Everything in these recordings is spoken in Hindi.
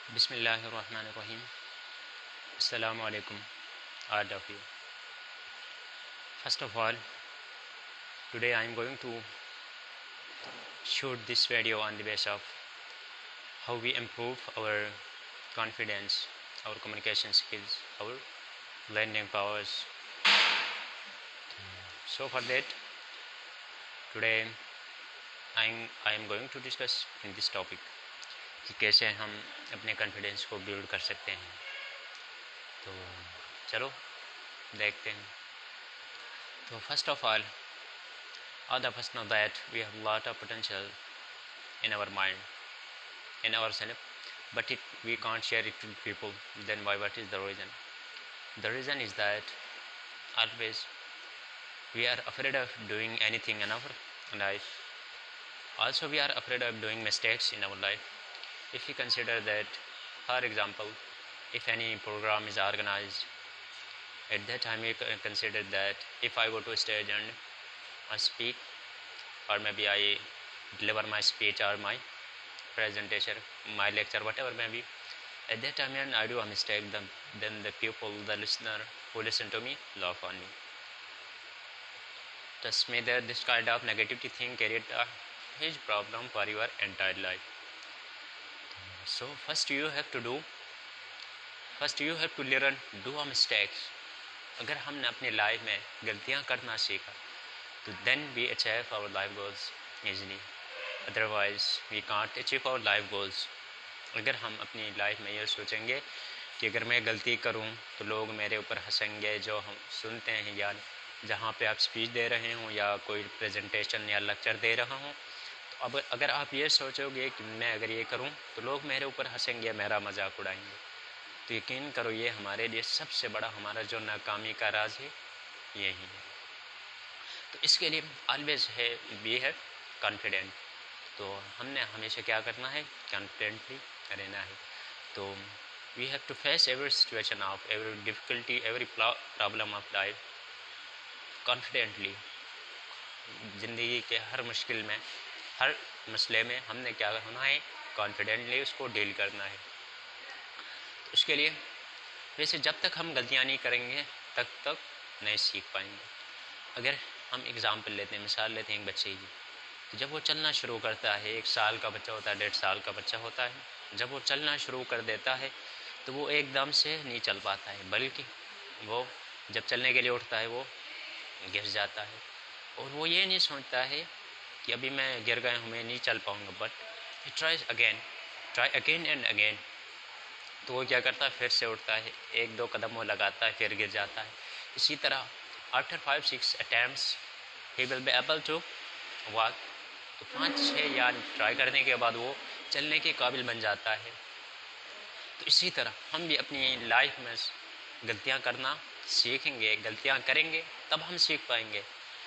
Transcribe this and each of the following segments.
Bismillahirrahmanirrahim. Assalamu alaikum, all of you. First of all, today I am going to shoot this video on the basis of how we improve our confidence, our communication skills, our learning powers. So for that, today I am going to discuss in this topic कि कैसे हम अपने कॉन्फिडेंस को बिल्ड कर सकते हैं। तो चलो देखते हैं। तो first of all of us know that we have a lot of potential in our mind, in ourselves, but we can't share it with people. Then why? What is the reason? The reason is that always we are afraid of doing anything in our life. Also, we are afraid of doing mistakes in our life. If we consider that, for example, if any program is organized, at that time we consider that if I go to a stage and I speak, or maybe I deliver my speech or my presentation, my lecture, whatever may be, at that time when I do a mistake, then the people, the listener who listen to me, laugh on me. Trust me that this kind of negativity thing create a huge problem for your entire life. So first you have to learn do a mistakes. अगर हमने अपनी लाइफ में गलतियां करना सीखा तो then we achieve our life goals easily. Otherwise we can't achieve our life goals. अगर हम अपनी लाइफ में ये सोचेंगे कि अगर मैं गलती करूं तो लोग मेरे ऊपर हंसेंगे, जो हम सुनते हैं या जहाँ पे आप स्पीच दे रहे हों या कोई प्रेजेंटेशन या लेक्चर दे रहा हूँ, तो अब अगर आप ये सोचोगे कि मैं अगर ये करूं तो लोग मेरे ऊपर हंसेंगे, मेरा मजाक उड़ाएंगे, तो यकीन करो ये हमारे लिए सबसे बड़ा हमारा जो नाकामी का राज है यही है। तो इसके लिए ऑलवेज है बी है कॉन्फिडेंट। तो हमने हमेशा क्या करना है, कॉन्फिडेंटली रहना है। तो we have to face every situation of every difficulty, every problem of life confidently. ज़िंदगी के हर मुश्किल में, हर मसले में हमने क्या होना है, कॉन्फिडेंटली उसको डील करना है। तो उसके लिए वैसे जब तक हम गलतियां नहीं करेंगे तब तक नहीं सीख पाएंगे। अगर हम एग्ज़ाम्पल लेते हैं, मिसाल लेते हैं एक बच्चे की, तो जब वो चलना शुरू करता है, 1 साल का बच्चा होता है, 1.5 साल का बच्चा होता है, जब वो चलना शुरू कर देता है तो वो एकदम से नहीं चल पाता है, बल्कि वो जब चलने के लिए उठता है वो गिर जाता है। और वो ये नहीं सोचता है कि अभी मैं गिर गया हूँ, मैं नहीं चल पाऊँगा, but he try again and again. तो वो क्या करता है, फिर से उठता है, 1-2 कदम वो लगाता है, फिर गिर जाता है। इसी तरह after 5-6 attempts he will be able to walk. तो 5-6 या ट्राई करने के बाद वो चलने के काबिल बन जाता है। तो इसी तरह हम भी अपनी लाइफ में गलतियाँ करना सीखेंगे, गलतियाँ करेंगे तब हम सीख पाएंगे।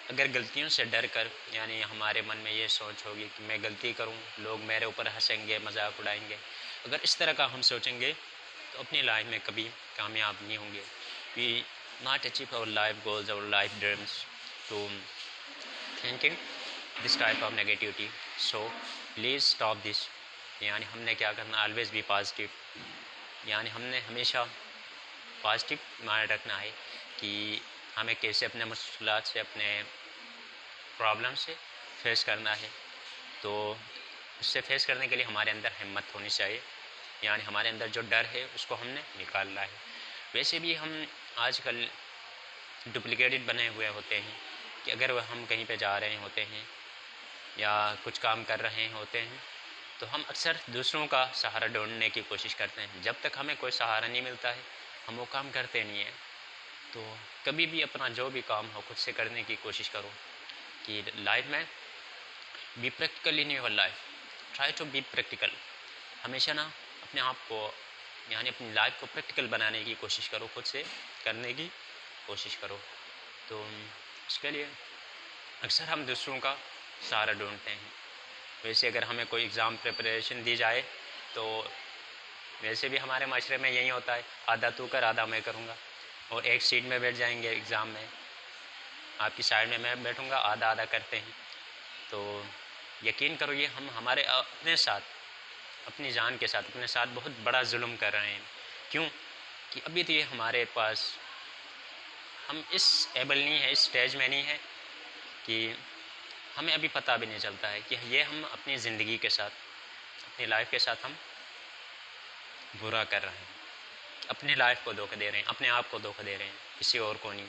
अगर गलतियों से डर कर, यानी हमारे मन में ये सोच होगी कि मैं गलती करूं, लोग मेरे ऊपर हंसेंगे, मजाक उड़ाएंगे, अगर इस तरह का हम सोचेंगे तो अपनी लाइफ में कभी कामयाब नहीं होंगे। We not achieve our life goals, our life dreams to thinking this type of negativity. So please stop this. यानी हमने क्या करना, ऑलवेज बी पॉजिटिव। यानी हमने हमेशा पॉजिटिव माइंड रखना है कि हमें कैसे अपने मुश्किलात से, अपने प्रॉब्लम से फेस करना है। तो उससे फेस करने के लिए हमारे अंदर हिम्मत होनी चाहिए, यानी हमारे अंदर जो डर है उसको हमने निकालना है। वैसे भी हम आजकल डुप्लिकेटेड बने हुए होते हैं कि अगर हम कहीं पे जा रहे होते हैं या कुछ काम कर रहे होते हैं तो हम अक्सर दूसरों का सहारा ढूंढने की कोशिश करते हैं। जब तक हमें कोई सहारा नहीं मिलता है हम वो काम करते नहीं हैं। तो कभी भी अपना जो भी काम हो खुद से करने की कोशिश करो कि लाइफ में be practical in your life, try to be practical. हमेशा ना अपने आप को, यानी अपनी लाइफ को प्रैक्टिकल बनाने की कोशिश करो, खुद से करने की कोशिश करो। तो इसके लिए अक्सर हम दूसरों का सहारा ढूंढते हैं। वैसे अगर हमें कोई एग्ज़ाम प्रिपरेशन दी जाए तो वैसे भी हमारे माशरे में यही होता है, आधा तू कर आधा मैं करूँगा, और एक सीट में बैठ जाएंगे एग्ज़ाम में, आपकी साइड में मैं बैठूँगा, आधा आधा करते हैं। तो यकीन करो ये हम हमारे अपने साथ अपनी जान के साथ अपने साथ बहुत बड़ा जुल्म कर रहे हैं। क्यों? कि अभी तो ये हमारे पास, हम इस एबल नहीं है, इस स्टेज में नहीं है कि हमें अभी पता भी नहीं चलता है कि ये हम अपनी ज़िंदगी के साथ, अपनी लाइफ के साथ हम बुरा कर रहे हैं, अपनी लाइफ को धोखा दे रहे हैं, अपने आप को धोखा दे रहे हैं, किसी और को नहीं।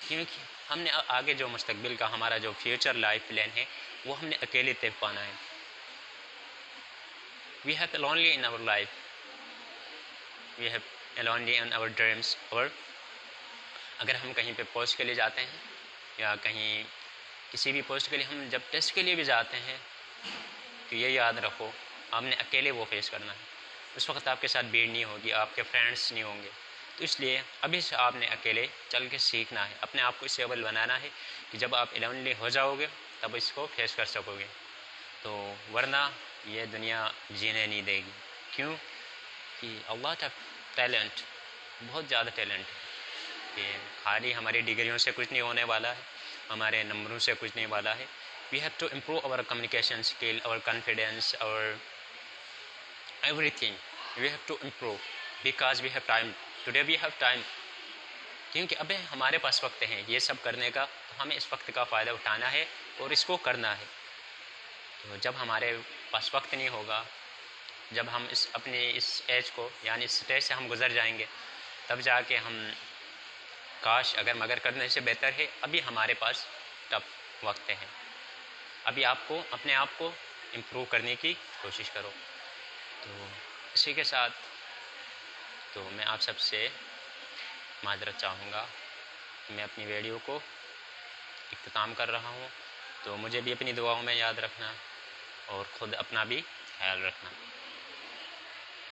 क्योंकि हमने आगे जो मुस्तकबिल का हमारा जो फ्यूचर लाइफ प्लान है वो हमने अकेले तय पाना है। We have lonely in our life, we have lonely in our dreams. और अगर हम कहीं पे पोस्ट के लिए जाते हैं या कहीं किसी भी पोस्ट के लिए, हम जब टेस्ट के लिए भी जाते हैं तो ये याद रखो आपने अकेले वो फेस करना है। उस वक्त आपके साथ भीड़ नहीं होगी, आपके फ्रेंड्स नहीं होंगे। तो इसलिए अभी से आपने अकेले चल के सीखना है, अपने आप को इस लेवल बनाना है कि जब आप लोनली हो जाओगे तब इसको फेस कर सकोगे। तो वरना ये दुनिया जीने नहीं देगी। क्यों? कि अल्लाह का टैलेंट, बहुत ज़्यादा टैलेंट है कि खाली हमारी डिग्रियों से कुछ नहीं होने वाला है, हमारे नंबरों से कुछ नहीं वाला है। We have to improve our communication skill, our confidence, our everything we have to improve because we have time, today we have time। क्योंकि अबे हमारे पास वक्त है ये सब करने का, तो हमें इस वक्त का फ़ायदा उठाना है और इसको करना है। तो जब हमारे पास वक्त नहीं होगा, जब हम इस अपने इस एज को यानी इस स्टेज से हम गुज़र जाएंगे, तब जाके हम काश अगर मगर करने से बेहतर है अभी हमारे पास तब वक्त है। अभी आपको अपने आप को इम्प्रूव करने की कोशिश करो। तो इसी के साथ तो मैं आप सबसे माजरत चाहूँगा कि मैं अपनी वीडियो को इख्तिताम कर रहा हूँ। तो मुझे भी अपनी दुआओं में याद रखना और ख़ुद अपना भी ख्याल रखना।